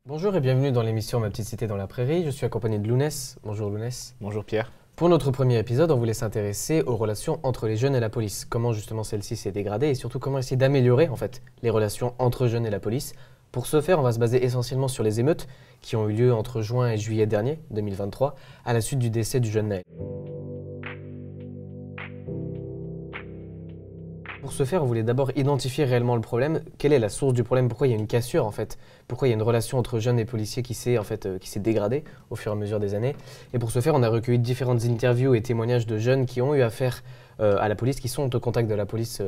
Bonjour et bienvenue dans l'émission Ma petite cité dans la prairie. Je suis accompagné de Lounès. Bonjour Lounès. Bonjour Pierre. Pour notre premier épisode, on voulait s'intéresser aux relations entre les jeunes et la police. Comment justement celle-ci s'est dégradée et surtout comment essayer d'améliorer en fait les relations entre jeunes et la police. Pour ce faire, on va se baser essentiellement sur les émeutes qui ont eu lieu entre juin et juillet dernier, 2023, à la suite du décès du jeune Naël. Pour ce faire, on voulait d'abord identifier réellement le problème. Quelle est la source du problème? Pourquoi il y a une cassure en fait? Pourquoi il y a une relation entre jeunes et policiers qui s'est dégradée au fur et à mesure des années? Et pour ce faire, on a recueilli différentes interviews et témoignages de jeunes qui ont eu affaire à la police, qui sont au contact de la police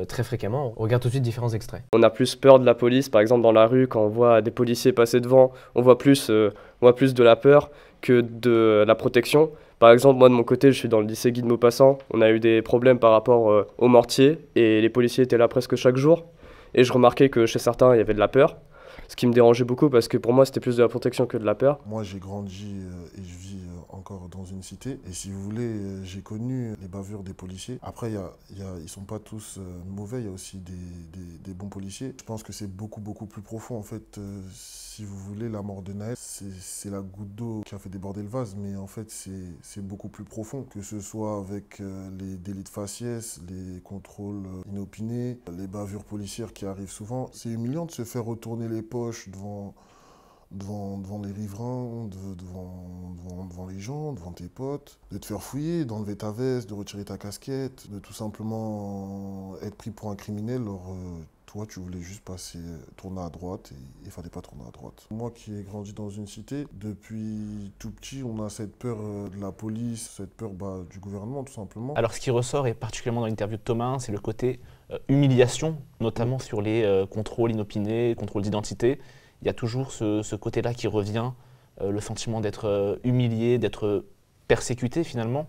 très fréquemment. On regarde tout de suite différents extraits. On a plus peur de la police, par exemple dans la rue, quand on voit des policiers passer devant, on voit plus de la peur que de la protection. Par exemple, moi de mon côté, je suis dans le lycée Guy de Maupassant. On a eu des problèmes par rapport aux mortiers et les policiers étaient là presque chaque jour. Et je remarquais que chez certains, il y avait de la peur, ce qui me dérangeait beaucoup parce que pour moi, c'était plus de la protection que de la peur. Moi, j'ai grandi et je vis encore dans une cité. Et si vous voulez, j'ai connu les bavures des policiers. Après, ils ne sont pas tous mauvais, il y a aussi des bons policiers. Je pense que c'est beaucoup plus profond. En fait, si vous voulez, la mort de Naël, c'est la goutte d'eau qui a fait déborder le vase. Mais en fait, c'est beaucoup plus profond. Que ce soit avec les délits de faciès, les contrôles inopinés, les bavures policières qui arrivent souvent. C'est humiliant de se faire retourner les poches devant les riverains, devant les gens, devant tes potes, de te faire fouiller, d'enlever ta veste, de retirer ta casquette, de tout simplement être pris pour un criminel. Alors, toi, tu voulais juste tourner à droite et il ne fallait pas tourner à droite. Moi qui ai grandi dans une cité, depuis tout petit, on a cette peur de la police, cette peur du gouvernement tout simplement. Alors ce qui ressort, et particulièrement dans l'interview de Thomas, c'est le côté humiliation, notamment sur les contrôles inopinés, contrôles d'identité. Il y a toujours ce côté-là qui revient, le sentiment d'être humilié, d'être persécuté finalement.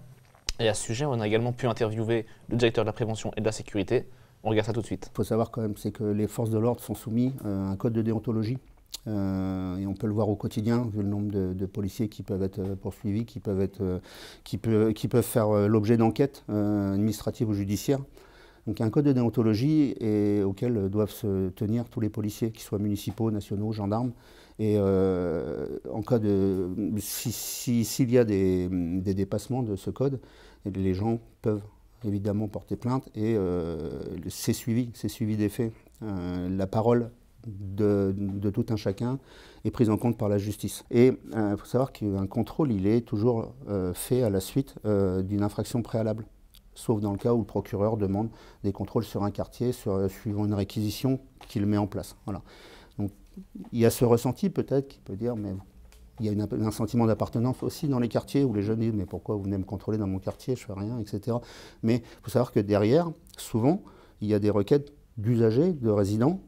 Et à ce sujet, on a également pu interviewer le directeur de la prévention et de la sécurité. On regarde ça tout de suite. Il faut savoir quand même, c'est que les forces de l'ordre sont soumises à un code de déontologie. Et on peut le voir au quotidien, vu le nombre de policiers qui peuvent être poursuivis, qui peuvent faire l'objet d'enquêtes administratives ou judiciaires. Donc il y a un code de déontologie auquel doivent se tenir tous les policiers, qu'ils soient municipaux, nationaux, gendarmes. Et en cas s'il y a des dépassements de ce code, les gens peuvent évidemment porter plainte et c'est suivi des faits. La parole de tout un chacun est prise en compte par la justice. Et il faut savoir qu'un contrôle, il est toujours fait à la suite d'une infraction préalable, sauf dans le cas où le procureur demande des contrôles sur un quartier, suivant une réquisition qu'il met en place. Voilà. Donc il y a ce ressenti peut-être qui peut dire, mais il y a un sentiment d'appartenance aussi dans les quartiers où les jeunes disent « mais pourquoi vous venez me contrôler dans mon quartier, je fais rien », etc. Mais il faut savoir que derrière, souvent, il y a des requêtes d'usagers, de résidents,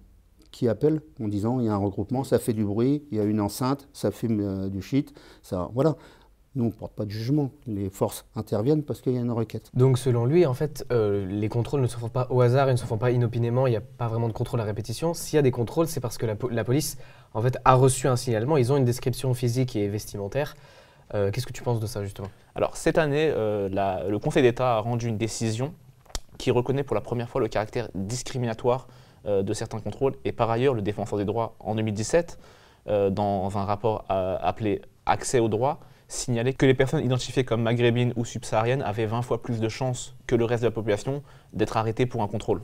qui appellent en disant « il y a un regroupement, ça fait du bruit, il y a une enceinte, ça fume du shit », voilà. Nous, on ne porte pas de jugement. Les forces interviennent parce qu'il y a une requête. Donc selon lui, en fait, les contrôles ne se font pas au hasard, ils ne se font pas inopinément, il n'y a pas vraiment de contrôle à répétition. S'il y a des contrôles, c'est parce que la police en fait, a reçu un signalement, ils ont une description physique et vestimentaire. Qu'est-ce que tu penses de ça justement? Alors cette année, le Conseil d'État a rendu une décision qui reconnaît pour la première fois le caractère discriminatoire de certains contrôles. Et par ailleurs, le Défenseur des droits, en 2017, dans un rapport appelé « Accès aux droits », signalait que les personnes identifiées comme maghrébines ou subsahariennes avaient 20 fois plus de chances que le reste de la population d'être arrêtées pour un contrôle.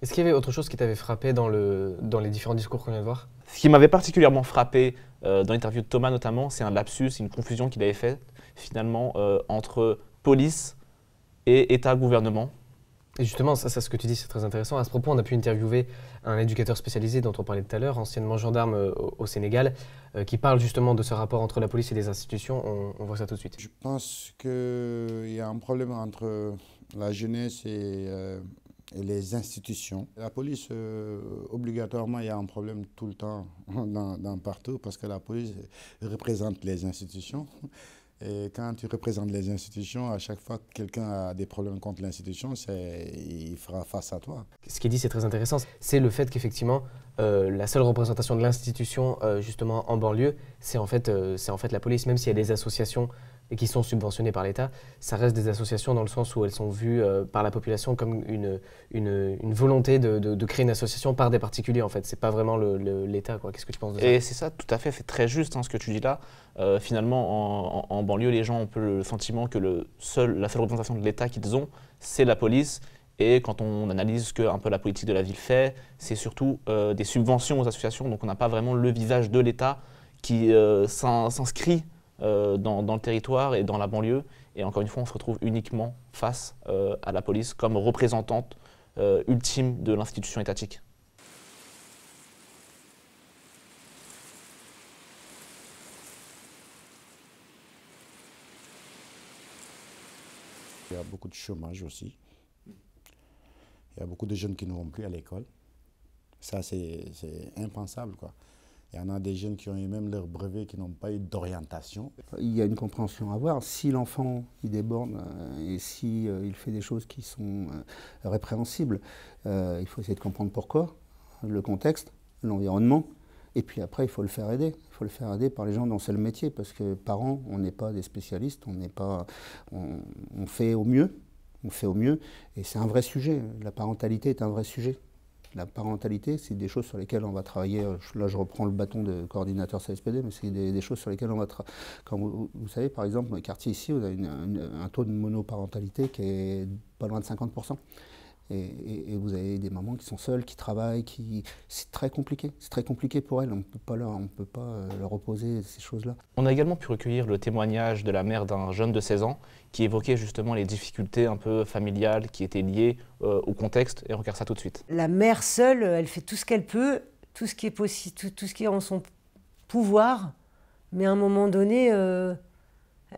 Est-ce qu'il y avait autre chose qui t'avait frappé dans les différents discours qu'on vient de voir? Ce qui m'avait particulièrement frappé dans l'interview de Thomas notamment, c'est un lapsus, une confusion qu'il avait faite finalement entre police et État-gouvernement. Et justement, ça, ce que tu dis, c'est très intéressant. À ce propos, on a pu interviewer un éducateur spécialisé dont on parlait tout à l'heure, anciennement gendarme au Sénégal, qui parle justement de ce rapport entre la police et les institutions. On voit ça tout de suite. Je pense qu'il y a un problème entre la jeunesse et les institutions. La police, obligatoirement, il y a un problème tout le temps, partout, parce que la police représente les institutions. Et quand tu représentes les institutions, à chaque fois que quelqu'un a des problèmes contre l'institution, il fera face à toi. Ce qui est dit, c'est très intéressant, c'est le fait qu'effectivement, la seule représentation de l'institution, justement, en banlieue, c'est en fait la police. Même s'il y a des associations qui sont subventionnées par l'État, ça reste des associations dans le sens où elles sont vues par la population comme une volonté de créer une association par des particuliers, en fait. C'est pas vraiment l'État, quoi. Qu'est-ce que tu penses de ça? Et c'est ça, tout à fait, c'est très juste ce que tu dis là. Finalement, en banlieue, les gens ont un peu le sentiment que la seule représentation de l'État qu'ils ont, c'est la police. Et quand on analyse ce que un peu la politique de la ville fait, c'est surtout des subventions aux associations. Donc on n'a pas vraiment le visage de l'État qui s'inscrit dans le territoire et dans la banlieue. Et encore une fois, on se retrouve uniquement face à la police comme représentante ultime de l'institution étatique. Il y a beaucoup de chômage aussi. Il y a beaucoup de jeunes qui ne vont plus à l'école. Ça, c'est impensable, quoi. Il y en a des jeunes qui ont eu même leur brevet, qui n'ont pas eu d'orientation. Il y a une compréhension à avoir. Si l'enfant il déborde et si il fait des choses qui sont répréhensibles, il faut essayer de comprendre pourquoi, le contexte, l'environnement. Et puis après, il faut le faire aider. Il faut le faire aider par les gens dont c'est le métier, parce que parents, on n'est pas des spécialistes, on fait au mieux. On fait au mieux, et c'est un vrai sujet. La parentalité est un vrai sujet. La parentalité, c'est des choses sur lesquelles on va travailler. Là, je reprends le bâton de coordinateur CSPD, mais c'est des choses sur lesquelles on va travailler. Quand vous savez, par exemple, dans le quartier ici, on a un taux de monoparentalité qui est pas loin de 50%. Et vous avez des mamans qui sont seules, qui travaillent, c'est très compliqué. C'est très compliqué pour elles. On ne peut pas leur opposer ces choses-là. On a également pu recueillir le témoignage de la mère d'un jeune de 16 ans qui évoquait justement les difficultés un peu familiales qui étaient liées au contexte. Et on regarde ça tout de suite. La mère seule, elle fait tout ce qu'elle peut, tout ce qui est possible, tout ce qui est en son pouvoir. Mais à un moment donné,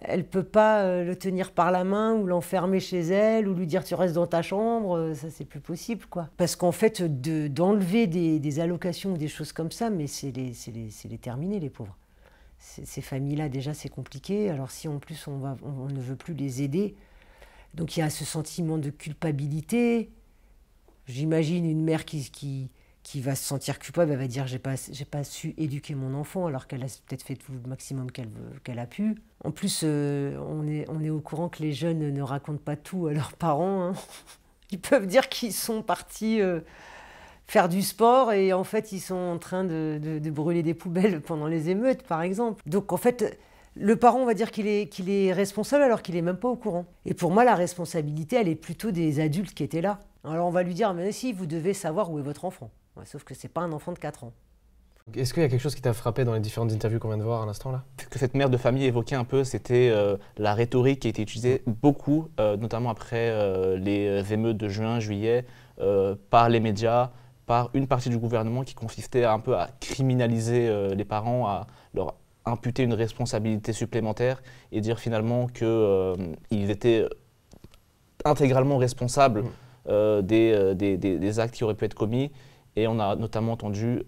elle ne peut pas le tenir par la main ou l'enfermer chez elle ou lui dire tu restes dans ta chambre, ça c'est plus possible, quoi. Parce qu'en fait, d'enlever des allocations ou des choses comme ça, mais c'est les terminer, les pauvres. Ces familles-là, déjà, c'est compliqué. Alors si en plus on ne veut plus les aider, donc il y a ce sentiment de culpabilité. J'imagine une mère qui va se sentir coupable, elle va dire j'ai pas su éduquer mon enfant alors qu'elle a peut-être fait tout le maximum qu'elle a pu. En plus, on est au courant que les jeunes ne racontent pas tout à leurs parents. Hein. Ils peuvent dire qu'ils sont partis faire du sport et en fait ils sont en train de brûler des poubelles pendant les émeutes, par exemple. Donc en fait, le parent, on va dire qu'il est responsable alors qu'il n'est même pas au courant. Et pour moi, la responsabilité, elle est plutôt des adultes qui étaient là. Alors on va lui dire, mais si, vous devez savoir où est votre enfant. Ouais, sauf que c'est pas un enfant de 4 ans. Est-ce qu'il y a quelque chose qui t'a frappé dans les différentes interviews qu'on vient de voir à l'instant là? Ce que cette mère de famille évoquait un peu, c'était la rhétorique qui a été utilisée beaucoup, notamment après les émeutes de juin, juillet, par les médias, par une partie du gouvernement qui consistait un peu à criminaliser les parents, à leur imputer une responsabilité supplémentaire et dire finalement qu'ils étaient intégralement responsables des actes qui auraient pu être commis. Et on a notamment entendu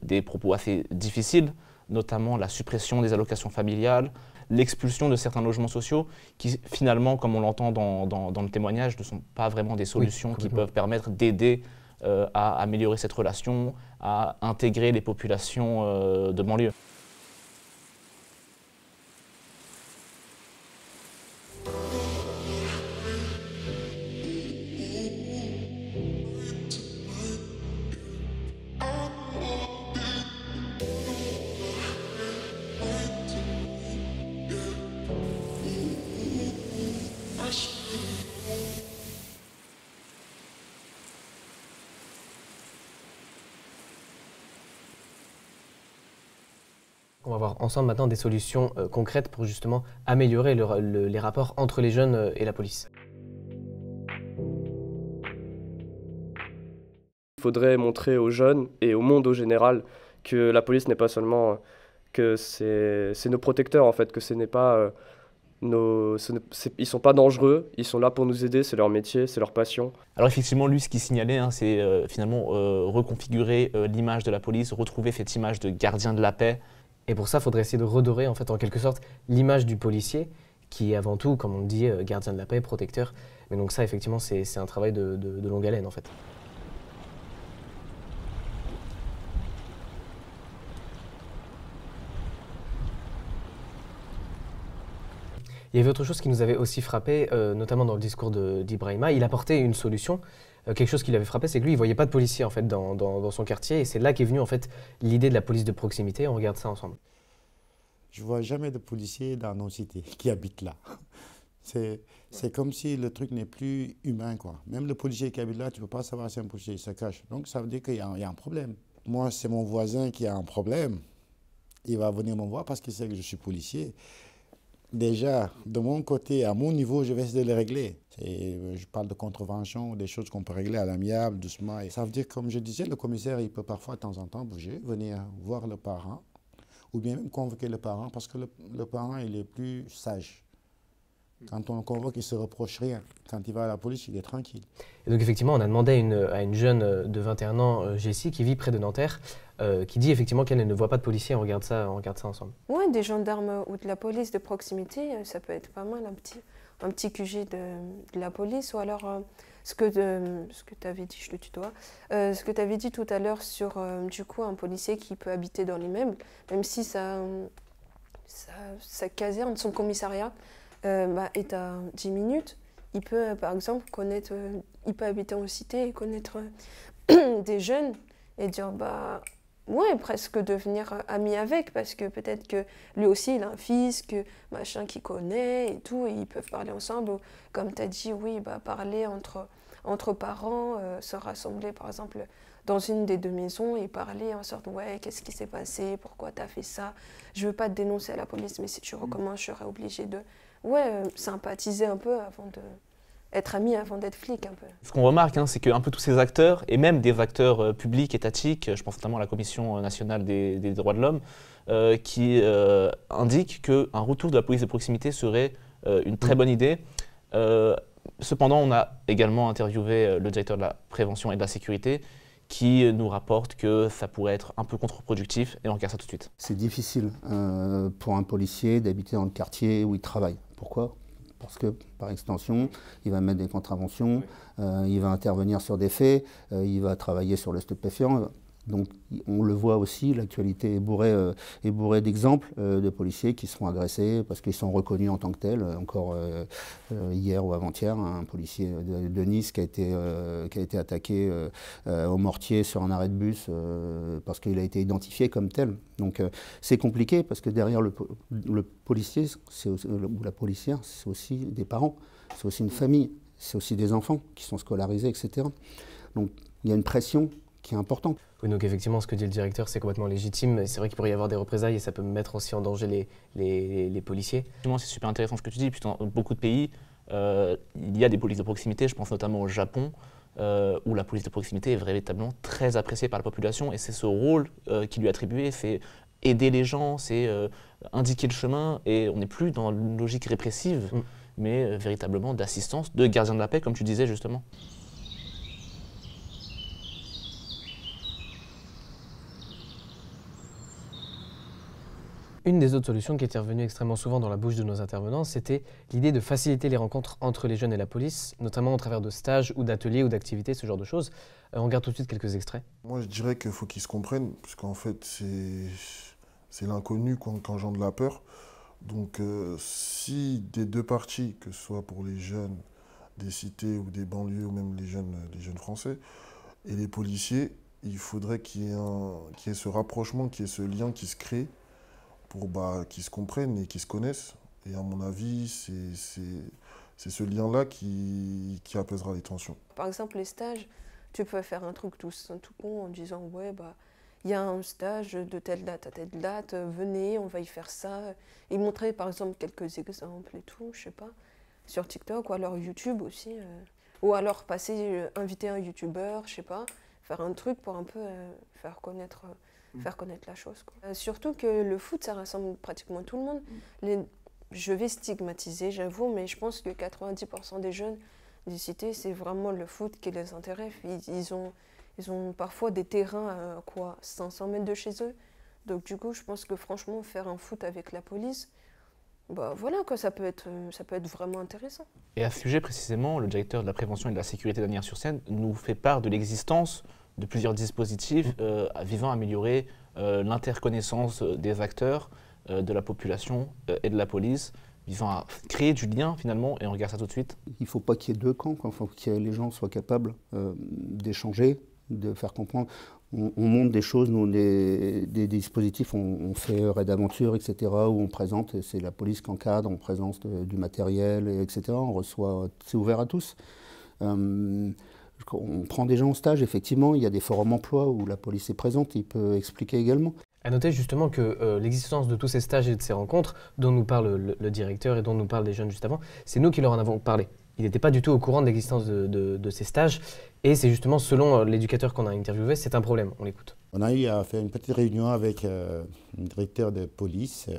des propos assez difficiles, notamment la suppression des allocations familiales, l'expulsion de certains logements sociaux qui finalement, comme on l'entend dans le témoignage, ne sont pas vraiment des solutions qui peuvent permettre d'aider à améliorer cette relation, à intégrer les populations de banlieue. On va voir ensemble maintenant des solutions concrètes pour justement améliorer les rapports entre les jeunes et la police. Il faudrait montrer aux jeunes et au monde au général que la police n'est pas seulement... que c'est nos protecteurs en fait, que ce n'est pas... ils sont pas dangereux, ils sont là pour nous aider, c'est leur métier, c'est leur passion. Alors effectivement, lui, ce qu'il signalait, hein, c'est finalement reconfigurer l'image de la police, retrouver cette image de gardien de la paix. Et pour ça, il faudrait essayer de redorer en fait en quelque sorte l'image du policier, qui est avant tout, comme on le dit, gardien de la paix, protecteur. Mais donc ça, effectivement, c'est un travail de longue haleine en fait. Il y avait autre chose qui nous avait aussi frappé, notamment dans le discours d'Ibrahima. Il apportait une solution. Quelque chose qui l'avait frappé, c'est que lui, il ne voyait pas de policiers en fait, dans son quartier. Et c'est là qu'est venue en fait, l'idée de la police de proximité. On regarde ça ensemble. Je ne vois jamais de policiers dans nos cités qui habitent là. C'est comme si le truc n'est plus humain, quoi. Même le policier qui habite là, tu ne peux pas savoir si c'est un policier, il se cache. Donc ça veut dire qu'il y a un problème. Moi, c'est mon voisin qui a un problème. Il va venir me voir parce qu'il sait que je suis policier. Déjà, de mon côté, à mon niveau, je vais essayer de les régler. Je parle de contravention, des choses qu'on peut régler à l'amiable, doucement. Et ça veut dire, comme je disais, le commissaire, il peut parfois, de temps en temps, bouger, venir voir le parent, ou bien même convoquer le parent, parce que le parent, il est plus sage. Quand on le convoque, il ne se reproche rien. Quand il va à la police, il est tranquille. Et donc effectivement, on a demandé à une jeune de 21 ans, Jessie, qui vit près de Nanterre, qui dit effectivement qu'elle ne voit pas de policiers. On regarde ça ensemble. Oui, des gendarmes ou de la police de proximité, ça peut être pas mal, un petit QG de la police. Ou alors, ce que tu avais dit, je le tutoie, ce que tu avais dit tout à l'heure sur du coup, un policier qui peut habiter dans l'immeuble, même si sa caserne, son commissariat, est à 10 minutes, il peut par exemple il peut habiter en cité et connaître des jeunes et dire ouais, presque devenir ami avec, parce que peut-être que lui aussi il a un fils machin qu'il connaît et tout, et ils peuvent parler ensemble, ou, comme tu as dit, oui, parler entre parents, se rassembler par exemple dans une des deux maisons et parler en sorte, ouais, qu'est-ce qui s'est passé, pourquoi tu as fait ça, je veux pas te dénoncer à la police, mais si tu recommences, je serai obligée de sympathiser un peu être ami avant d'être flic un peu. Ce qu'on remarque, hein, c'est qu'un peu tous ces acteurs, et même des acteurs publics, étatiques, je pense notamment à la Commission nationale des droits de l'homme, qui indiquent qu'un retour de la police de proximité serait une très bonne idée. Cependant, on a également interviewé le directeur de la prévention et de la sécurité, qui nous rapporte que ça pourrait être un peu contre-productif, et on regarde ça tout de suite. C'est difficile pour un policier d'habiter dans le quartier où il travaille. Pourquoi ? Parce que, par extension, il va mettre des contraventions, il va intervenir sur des faits, il va travailler sur le stupéfiant. Donc, on le voit aussi, l'actualité est bourrée d'exemples de policiers qui seront agressés parce qu'ils sont reconnus en tant que tels. Encore hier ou avant-hier, un policier de Nice qui a été attaqué au mortier sur un arrêt de bus parce qu'il a été identifié comme tel. Donc, c'est compliqué parce que derrière le policier ou la policière, c'est aussi des parents, c'est aussi une famille, c'est aussi des enfants qui sont scolarisés, etc. Donc, il y a une pression qui est importante. Oui, donc effectivement, ce que dit le directeur, c'est complètement légitime. C'est vrai qu'il pourrait y avoir des représailles et ça peut mettre aussi en danger les policiers. C'est super intéressant ce que tu dis, puisque dans beaucoup de pays, il y a des polices de proximité, je pense notamment au Japon, où la police de proximité est véritablement très appréciée par la population, et c'est ce rôle qui lui est attribué, c'est aider les gens, c'est indiquer le chemin, et on n'est plus dans une logique répressive, mais véritablement d'assistance, de gardien de la paix, comme tu disais justement. Une des autres solutions qui était revenue extrêmement souvent dans la bouche de nos intervenants, c'était l'idée de faciliter les rencontres entre les jeunes et la police, notamment au travers de stages ou d'ateliers ou d'activités, ce genre de choses. On regarde tout de suite quelques extraits. Moi, je dirais qu'il faut qu'ils se comprennent, parce qu'en fait, c'est l'inconnu qui engendre la peur. Donc, si des deux parties, que ce soit pour les jeunes des cités ou des banlieues, ou même les jeunes français, et les policiers, il faudrait qu'il y ait ce rapprochement, qu'il y ait ce lien qui se crée, pour qu'ils se comprennent et qu'ils se connaissent. Et à mon avis, c'est ce lien-là qui apaisera les tensions. Par exemple, les stages, tu peux faire un truc tout con en disant « ouais, il y a un stage de telle date à telle date, venez, on va y faire ça ». Et montrer par exemple quelques exemples et tout, je sais pas, sur TikTok ou alors YouTube aussi. Ou alors inviter un YouTuber, je sais pas, faire un truc pour un peu faire connaître la chose, quoi. Surtout que le foot, ça rassemble pratiquement tout le monde. Je vais stigmatiser, j'avoue, mais je pense que 90% des jeunes des cités, c'est vraiment le foot qui les intéresse. Ils ont parfois des terrains à 500 mètres de chez eux. Donc du coup, je pense que franchement, faire un foot avec la police, bah voilà, quoi, ça peut être vraiment intéressant. Et à ce sujet précisément, le directeur de la prévention et de la sécurité d'Asnières-sur-Seine nous fait part de l'existence de plusieurs dispositifs visant à améliorer l'interconnaissance des acteurs, de la population et de la police, visant à créer du lien finalement, et on regarde ça tout de suite. Il ne faut pas qu'il y ait deux camps, il faut que les gens soient capables d'échanger, de faire comprendre. On monte des choses, nous, des dispositifs, on fait Raid Aventure, etc., où on présente, c'est la police qui encadre, on présente du matériel, etc., on reçoit, c'est ouvert à tous. On prend des gens en stage, effectivement, il y a des forums emploi où la police est présente, il peut expliquer également. À noter justement que l'existence de tous ces stages et de ces rencontres dont nous parle le directeur et dont nous parlent les jeunes juste avant, c'est nous qui leur en avons parlé. Ils n'étaient pas du tout au courant de l'existence de ces stages et c'est justement, selon l'éducateur qu'on a interviewé, c'est un problème. On l'écoute. On a eu à faire une petite réunion avec le directeur de police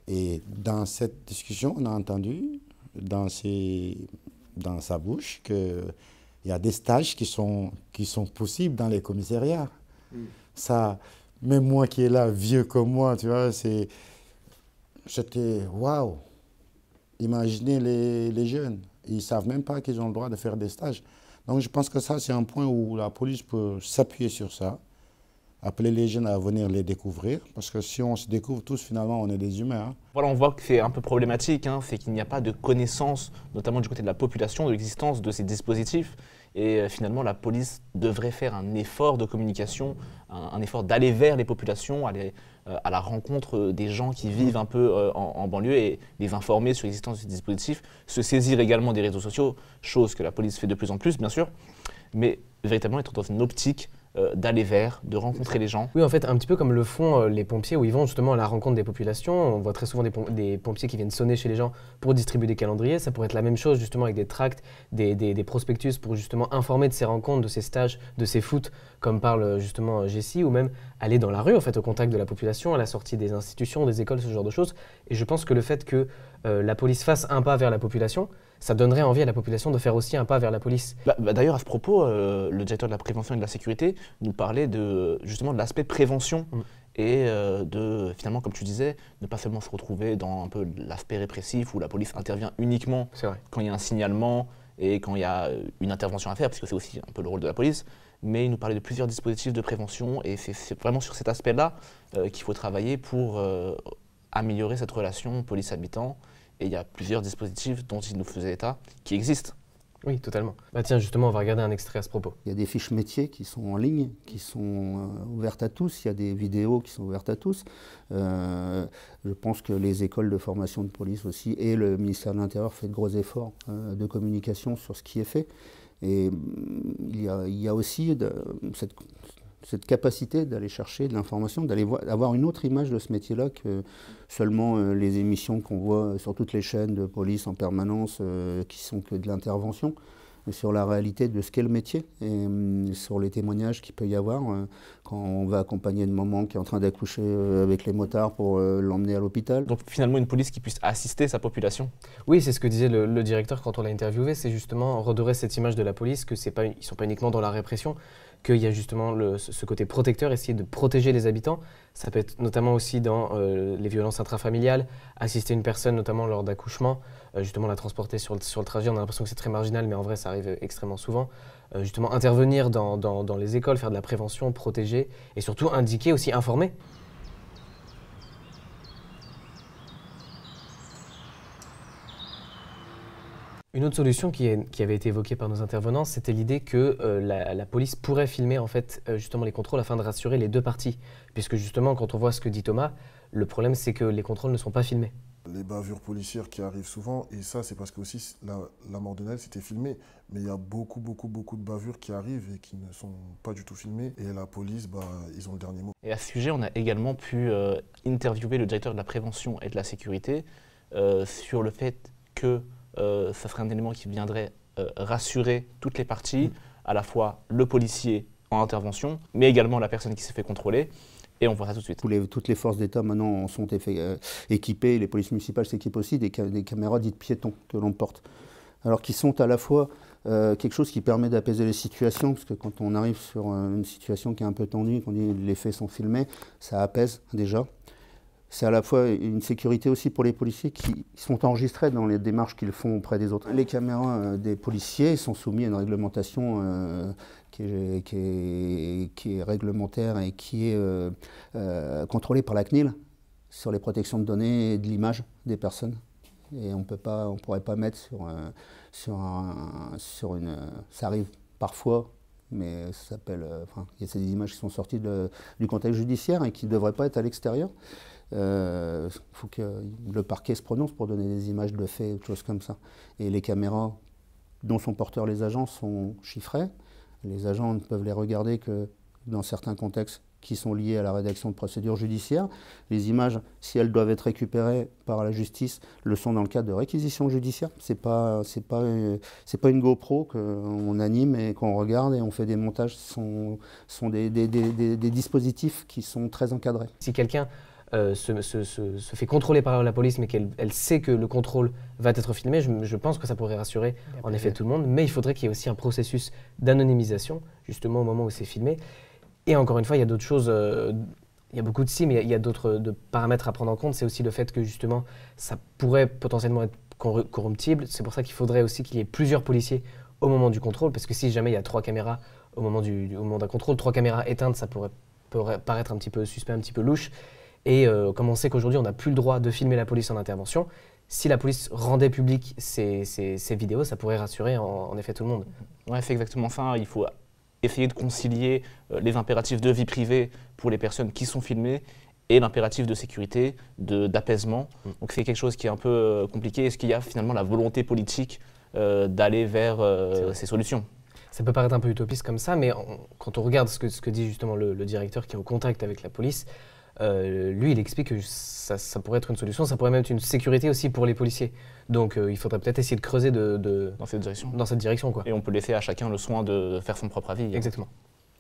et dans cette discussion, on a entendu dans sa bouche qu'il y a des stages qui sont possibles dans les commissariats. Ça, même moi qui est là, vieux comme moi, tu vois, j'étais waouh. Imaginez les jeunes, ils ne savent même pas qu'ils ont le droit de faire des stages. Donc je pense que ça, c'est un point où la police peut s'appuyer sur ça, appeler les jeunes à venir les découvrir, parce que si on se découvre tous, finalement, on est des humains. Hein. Voilà, on voit que c'est un peu problématique, hein, c'est qu'il n'y a pas de connaissance, notamment du côté de la population, de l'existence de ces dispositifs. Et finalement, la police devrait faire un effort de communication, un effort d'aller vers les populations, aller à la rencontre des gens qui vivent un peu en banlieue et les informer sur l'existence de ces dispositifs, se saisir également des réseaux sociaux, chose que la police fait de plus en plus, bien sûr, mais véritablement être dans une optique d'aller vers, de rencontrer les gens. Oui, en fait, un petit peu comme le font les pompiers, où ils vont justement à la rencontre des populations. On voit très souvent des pompiers qui viennent sonner chez les gens pour distribuer des calendriers. Ça pourrait être la même chose justement avec des tracts, des prospectus pour justement informer de ces rencontres, de ces stages, de ces foot, comme parle justement Jessie, ou même aller dans la rue, en fait, au contact de la population, à la sortie des institutions, des écoles, ce genre de choses. Et je pense que le fait que la police fasse un pas vers la population, ça donnerait envie à la population de faire aussi un pas vers la police. D'ailleurs, à ce propos, le directeur de la prévention et de la sécurité nous parlait justement de l'aspect prévention et finalement, comme tu disais, ne pas seulement se retrouver dans un peu l'aspect répressif où la police intervient uniquement quand il y a un signalement et quand il y a une intervention à faire, parce que c'est aussi un peu le rôle de la police, mais il nous parlait de plusieurs dispositifs de prévention et c'est vraiment sur cet aspect-là qu'il faut travailler pour améliorer cette relation police-habitant. Et il y a plusieurs dispositifs dont il nous faisait état qui existent. Oui, totalement. Bah tiens, justement, on va regarder un extrait à ce propos. Il y a des fiches métiers qui sont en ligne, qui sont ouvertes à tous. Il y a des vidéos qui sont ouvertes à tous. Je pense que les écoles de formation de police aussi et le ministère de l'Intérieur fait de gros efforts de communication sur ce qui est fait. Et il y a aussi cette capacité d'aller chercher de l'information, d'aller avoir une autre image de ce métier-là que seulement les émissions qu'on voit sur toutes les chaînes de police en permanence, qui sont que de l'intervention, sur la réalité de ce qu'est le métier et sur les témoignages qu'il peut y avoir quand on va accompagner une maman qui est en train d'accoucher avec les motards pour l'emmener à l'hôpital. Donc finalement une police qui puisse assister sa population. Oui, c'est ce que disait le directeur quand on l'a interviewé, c'est justement redorer cette image de la police, que c'est pas, ils ne sont pas uniquement dans la répression, qu'il y a justement ce côté protecteur, essayer de protéger les habitants. Ça peut être notamment aussi dans les violences intrafamiliales, assister une personne notamment lors d'accouchement, justement la transporter sur le trajet. On a l'impression que c'est très marginal, mais en vrai ça arrive extrêmement souvent. Justement intervenir dans les écoles, faire de la prévention, protéger et surtout indiquer, aussi informer. Une autre solution qui avait été évoquée par nos intervenants, c'était l'idée que la police pourrait filmer en fait justement les contrôles afin de rassurer les deux parties. Puisque justement, quand on voit ce que dit Thomas, le problème c'est que les contrôles ne sont pas filmés. Les bavures policières qui arrivent souvent, et ça c'est parce que aussi la mort de Naël c'était filmé, mais il y a beaucoup de bavures qui arrivent et qui ne sont pas du tout filmées, et la police, ils ont le dernier mot. Et à ce sujet, on a également pu interviewer le directeur de la prévention et de la sécurité sur le fait que ça serait un élément qui viendrait rassurer toutes les parties, à la fois le policier en intervention, mais également la personne qui s'est fait contrôler. Et on voit ça tout de suite. Toutes les forces d'État maintenant sont équipées, les polices municipales s'équipent aussi des caméras dites piétons que l'on porte. Alors qui sont à la fois quelque chose qui permet d'apaiser les situations, parce que quand on arrive sur une situation qui est un peu tendue, qu'on dit les faits sont filmés, ça apaise déjà. C'est à la fois une sécurité aussi pour les policiers qui sont enregistrés dans les démarches qu'ils font auprès des autres. Les caméras des policiers sont soumises à une réglementation qui est réglementaire et qui est contrôlée par la CNIL sur les protections de données et de l'image des personnes. Et on ne pourrait pas mettre sur une... Ça arrive parfois, mais ça s'appelle... il y a des images qui sont sorties du contexte judiciaire et qui ne devraient pas être à l'extérieur. Il faut que le parquet se prononce pour donner des images de faits, ou choses comme ça. Et les caméras dont sont porteurs les agents sont chiffrées. Les agents ne peuvent les regarder que dans certains contextes qui sont liés à la rédaction de procédures judiciaires. Les images, si elles doivent être récupérées par la justice, le sont dans le cadre de réquisition judiciaire. C'est pas une GoPro qu'on anime et qu'on regarde et on fait des montages. Ce sont des dispositifs qui sont très encadrés. Si quelqu'un se fait contrôler par la police, mais qu'elle sait que le contrôle va être filmé, je pense que ça pourrait rassurer en effet tout le monde. Mais il faudrait qu'il y ait aussi un processus d'anonymisation, justement au moment où c'est filmé. Et encore une fois, il y a d'autres choses, il y a beaucoup de si, mais il y a d'autres paramètres à prendre en compte. C'est aussi le fait que justement, ça pourrait potentiellement être corruptible. C'est pour ça qu'il faudrait aussi qu'il y ait plusieurs policiers au moment du contrôle, parce que si jamais il y a 3 caméras au moment d'un contrôle, 3 caméras éteintes, ça pourrait paraître un petit peu suspect, un petit peu louche. Et comme on sait qu'aujourd'hui, on n'a plus le droit de filmer la police en intervention, si la police rendait public ces vidéos, ça pourrait rassurer en effet tout le monde. Ouais, c'est exactement ça. Il faut essayer de concilier les impératifs de vie privée pour les personnes qui sont filmées et l'impératif de sécurité, d'apaisement. Donc c'est quelque chose qui est un peu compliqué. Est-ce qu'il y a finalement la volonté politique d'aller vers ces solutions? Ça peut paraître un peu utopiste comme ça, mais quand on regarde ce que dit justement le directeur qui est au contact avec la police, lui, il explique que ça pourrait être une solution, ça pourrait même être une sécurité aussi pour les policiers. Donc il faudrait peut-être essayer de creuser dans cette direction. Quoi. Et on peut laisser à chacun le soin de faire son propre avis. Exactement.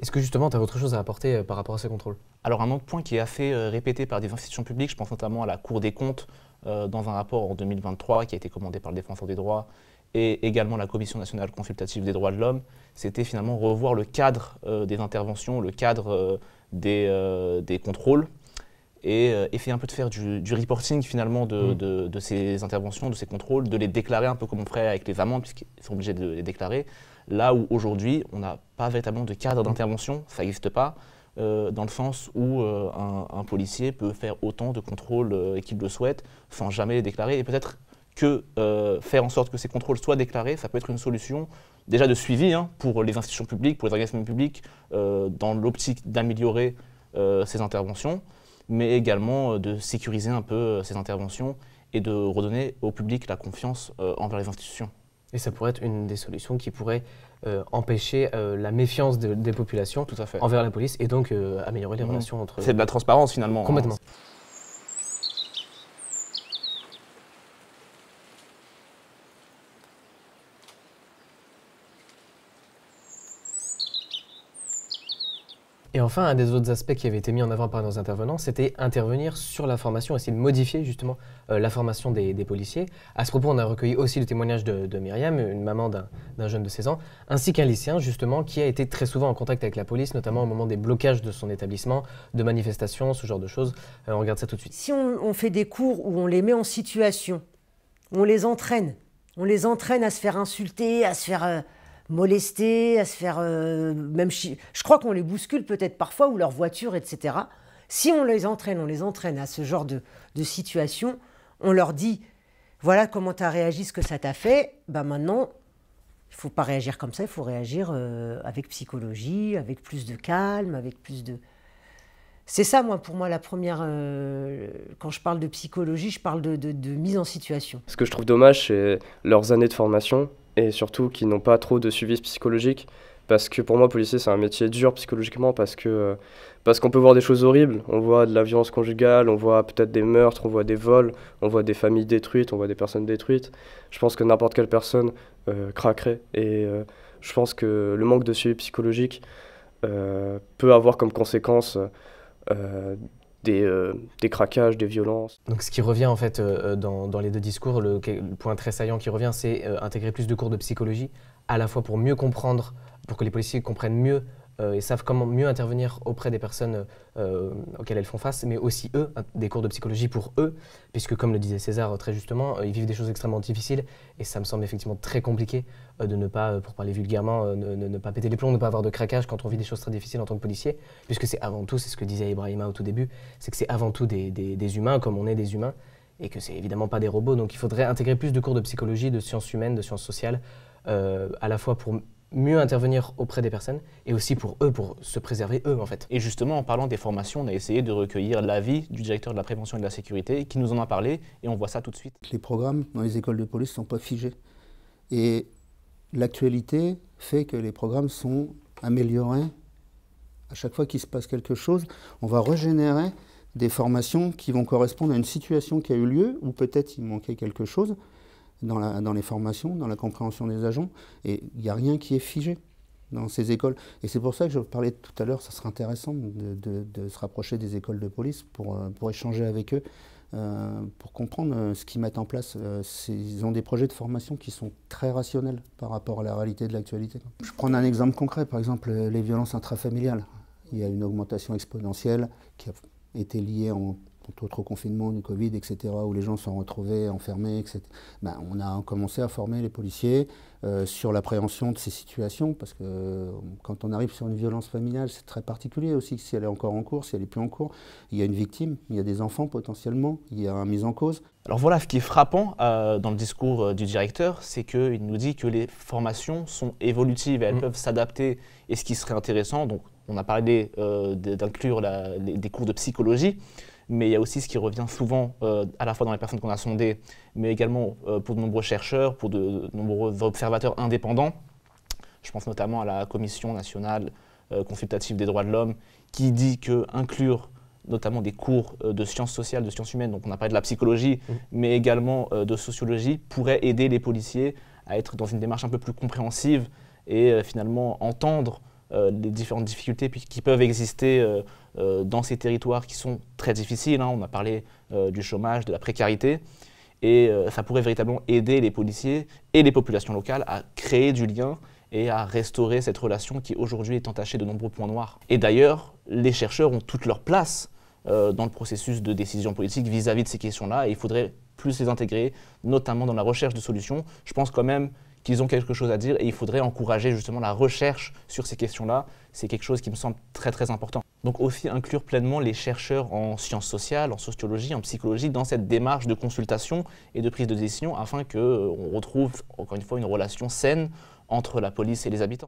Est-ce que justement, tu as autre chose à apporter par rapport à ces contrôles? Alors un autre point qui est assez répété par des institutions publiques, je pense notamment à la Cour des comptes, dans un rapport en 2023 qui a été commandé par le Défenseur des droits, et également la Commission nationale consultative des droits de l'homme, c'était finalement revoir le cadre des interventions, le cadre des contrôles, et essayer un peu de faire du reporting finalement de ces interventions, de ces contrôles, de les déclarer un peu comme on ferait avec les amendes, puisqu'ils sont obligés de les déclarer. Là où aujourd'hui, on n'a pas véritablement de cadre d'intervention, ça n'existe pas, dans le sens où un policier peut faire autant de contrôles qu'il le souhaite sans jamais les déclarer. Et peut-être que faire en sorte que ces contrôles soient déclarés, ça peut être une solution déjà de suivi pour les institutions publiques, pour les organismes publics, dans l'optique d'améliorer ces interventions, mais également de sécuriser un peu ces interventions et de redonner au public la confiance envers les institutions. Et ça pourrait être une des solutions qui pourrait empêcher la méfiance des populations envers la police et donc améliorer les relations entre... C'est de la transparence finalement. Complètement. Et enfin, un des autres aspects qui avait été mis en avant par nos intervenants, c'était intervenir sur la formation, essayer de modifier justement la formation des policiers. À ce propos, on a recueilli aussi le témoignage de Myriam, une maman d'un jeune de 16 ans, ainsi qu'un lycéen justement qui a été très souvent en contact avec la police, notamment au moment des blocages de son établissement, de manifestations, ce genre de choses. On regarde ça tout de suite. Si on fait des cours où on les met en situation, on les entraîne à se faire insulter, à se faire... molestés, à se faire même je crois qu'on les bouscule peut-être parfois, ou leur voiture, etc. Si on les entraîne à ce genre de situation, on leur dit, voilà comment tu as réagi, ce que ça t'a fait, ben maintenant, il ne faut pas réagir comme ça, il faut réagir avec psychologie, avec plus de calme, avec plus de... C'est ça, pour moi, la première... quand je parle de psychologie, je parle de mise en situation. Ce que je trouve dommage, c'est leurs années de formation, et surtout qu'ils n'ont pas trop de suivi psychologique, parce que pour moi, policier, c'est un métier dur psychologiquement, parce qu'on peut voir des choses horribles. On voit de la violence conjugale, on voit peut-être des meurtres, on voit des vols, on voit des familles détruites, on voit des personnes détruites. Je pense que n'importe quelle personne craquerait, et je pense que le manque de suivi psychologique peut avoir comme conséquence des craquages, des violences. Donc ce qui revient en fait dans les deux discours, le point très saillant qui revient, c'est intégrer plus de cours de psychologie, à la fois pour mieux comprendre, pour que les policiers comprennent mieux et savent comment mieux intervenir auprès des personnes auxquelles elles font face, mais aussi eux, des cours de psychologie pour eux, puisque comme le disait César très justement, ils vivent des choses extrêmement difficiles et ça me semble effectivement très compliqué de ne pas, pour parler vulgairement, ne pas péter les plombs, ne pas avoir de craquage quand on vit des choses très difficiles en tant que policier, puisque c'est avant tout, c'est ce que disait Ibrahima au tout début, c'est que c'est avant tout des humains comme on est des humains et que c'est évidemment pas des robots, donc il faudrait intégrer plus de cours de psychologie, de sciences humaines, de sciences sociales, à la fois pour mieux intervenir auprès des personnes et aussi pour eux, pour se préserver eux en fait. Et justement, en parlant des formations, on a essayé de recueillir l'avis du directeur de la prévention et de la sécurité qui nous en a parlé et on voit ça tout de suite. Les programmes dans les écoles de police ne sont pas figés. Et l'actualité fait que les programmes sont améliorés. À chaque fois qu'il se passe quelque chose, on va régénérer des formations qui vont correspondre à une situation qui a eu lieu ou peut-être il manquait quelque chose dans les formations, dans la compréhension des agents, et il n'y a rien qui est figé dans ces écoles. Et c'est pour ça que je parlais tout à l'heure, ça serait intéressant de se rapprocher des écoles de police pour échanger avec eux, pour comprendre ce qu'ils mettent en place. Ils ont des projets de formation qui sont très rationnels par rapport à la réalité de l'actualité. Je prends un exemple concret, par exemple les violences intrafamiliales. Il y a une augmentation exponentielle qui a été liée au confinement du Covid, etc., où les gens se sont retrouvés enfermés, etc. Ben, on a commencé à former les policiers sur l'appréhension de ces situations, parce que quand on arrive sur une violence familiale, c'est très particulier aussi, si elle est encore en cours, si elle n'est plus en cours. Il y a une victime, il y a des enfants potentiellement, il y a une mise en cause. Alors voilà, ce qui est frappant dans le discours du directeur, c'est qu'il nous dit que les formations sont évolutives et elles peuvent s'adapter. Et ce qui serait intéressant, donc on a parlé d'inclure des cours de psychologie, mais il y a aussi ce qui revient souvent, à la fois dans les personnes qu'on a sondées, mais également pour de nombreux chercheurs, pour de nombreux observateurs indépendants. Je pense notamment à la Commission nationale consultative des droits de l'homme, qui dit qu'inclure notamment des cours de sciences sociales, de sciences humaines, donc on a parlé de la psychologie, mais également de sociologie, pourrait aider les policiers à être dans une démarche un peu plus compréhensive et finalement entendre les différentes difficultés qui peuvent exister dans ces territoires qui sont très difficiles. On a parlé du chômage, de la précarité, et ça pourrait véritablement aider les policiers et les populations locales à créer du lien et à restaurer cette relation qui aujourd'hui est entachée de nombreux points noirs. Et d'ailleurs, les chercheurs ont toute leur place dans le processus de décision politique vis-à-vis de ces questions-là, et il faudrait plus les intégrer, notamment dans la recherche de solutions. Je pense quand même qu'ils ont quelque chose à dire et il faudrait encourager justement la recherche sur ces questions-là. C'est quelque chose qui me semble très très important. Donc aussi inclure pleinement les chercheurs en sciences sociales, en sociologie, en psychologie dans cette démarche de consultation et de prise de décision afin qu'on retrouve encore une fois une relation saine entre la police et les habitants.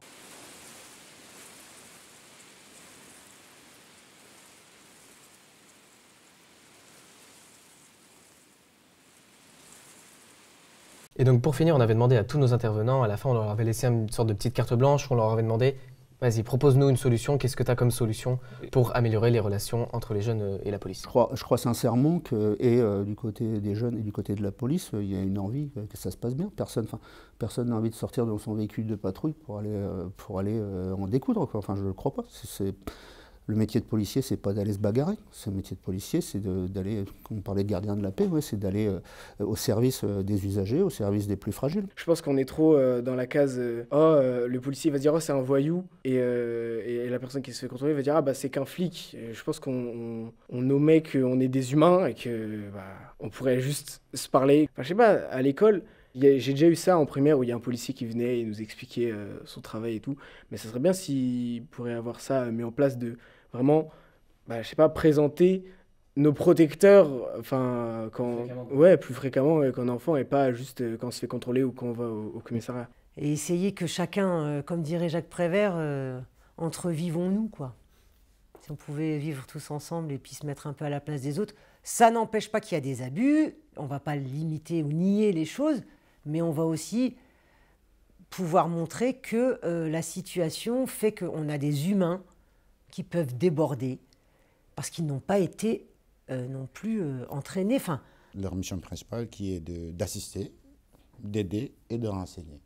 Et donc pour finir, on avait demandé à tous nos intervenants, à la fin on leur avait laissé une sorte de petite carte blanche, on leur avait demandé, vas-y, propose-nous une solution, qu'est-ce que tu as comme solution pour améliorer les relations entre les jeunes et la police? Je crois sincèrement que, du côté des jeunes et du côté de la police, il y a une envie que ça se passe bien. Personne n'a envie de sortir dans son véhicule de patrouille pour aller en découdre, quoi. Enfin, je ne le crois pas. Le métier de policier, c'est pas d'aller se bagarrer. Le métier de policier, c'est d'aller, on parlait de gardien de la paix, c'est d'aller au service des usagers, au service des plus fragiles. Je pense qu'on est trop dans la case le policier va dire c'est un voyou et la personne qui se fait contrôler va dire c'est qu'un flic. Et je pense qu'on omet qu'on est des humains et que on pourrait juste se parler. Enfin, je sais pas, à l'école. J'ai déjà eu ça en primaire où il y a un policier qui venait et nous expliquait son travail et tout. Mais ça serait bien s'il pourrait avoir ça mis en place de vraiment, je sais pas, présenter nos protecteurs, plus fréquemment qu'un enfant et pas juste quand on se fait contrôler ou quand on va au commissariat. Et essayer que chacun, comme dirait Jacques Prévert, entrevivons-nous, quoi. Si on pouvait vivre tous ensemble et puis se mettre un peu à la place des autres, ça n'empêche pas qu'il y a des abus, on va pas limiter ou nier les choses, mais on va aussi pouvoir montrer que la situation fait qu'on a des humains qui peuvent déborder parce qu'ils n'ont pas été non plus entraînés. Leur mission principale qui est d'assister, d'aider et de renseigner.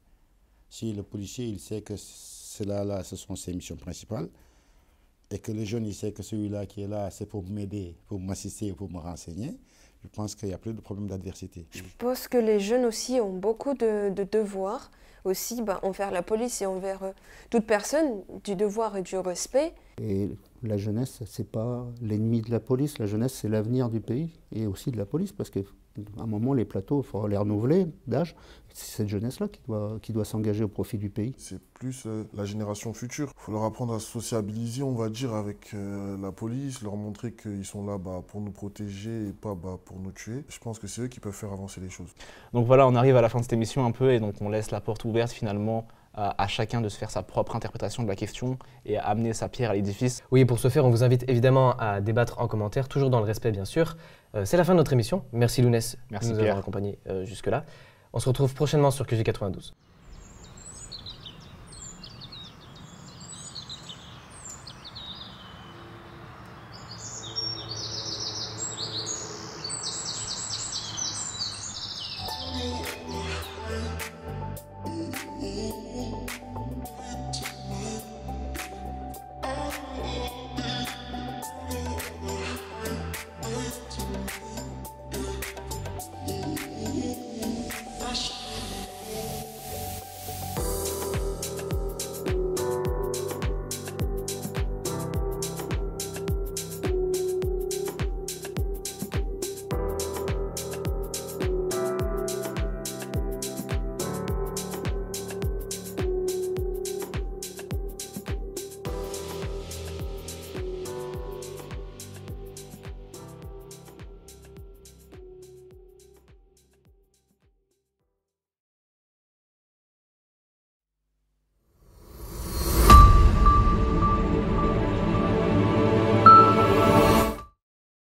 Si le policier il sait que ce sont ses missions principales, et que le jeune il sait que celui-là qui est là, c'est pour m'aider, pour m'assister, pour me renseigner, je pense qu'il n'y a plus de problème d'adversité. Je pense que les jeunes aussi ont beaucoup de devoirs, aussi envers la police et envers toute personne, du devoir et du respect. Et la jeunesse, c'est pas l'ennemi de la police, la jeunesse, c'est l'avenir du pays et aussi de la police, parce qu'à un moment, les plateaux, il faut les renouveler d'âge. C'est cette jeunesse-là qui doit s'engager au profit du pays. C'est plus la génération future. Il faut leur apprendre à sociabiliser, on va dire, avec la police, leur montrer qu'ils sont là pour nous protéger et pas pour nous tuer. Je pense que c'est eux qui peuvent faire avancer les choses. Donc voilà, on arrive à la fin de cette émission un peu et donc on laisse la porte ouverte finalement à chacun de se faire sa propre interprétation de la question et à amener sa pierre à l'édifice. Oui, pour ce faire, on vous invite évidemment à débattre en commentaire, toujours dans le respect bien sûr. C'est la fin de notre émission. Merci Lounès de nous avoir accompagnés jusque-là. On se retrouve prochainement sur QG92.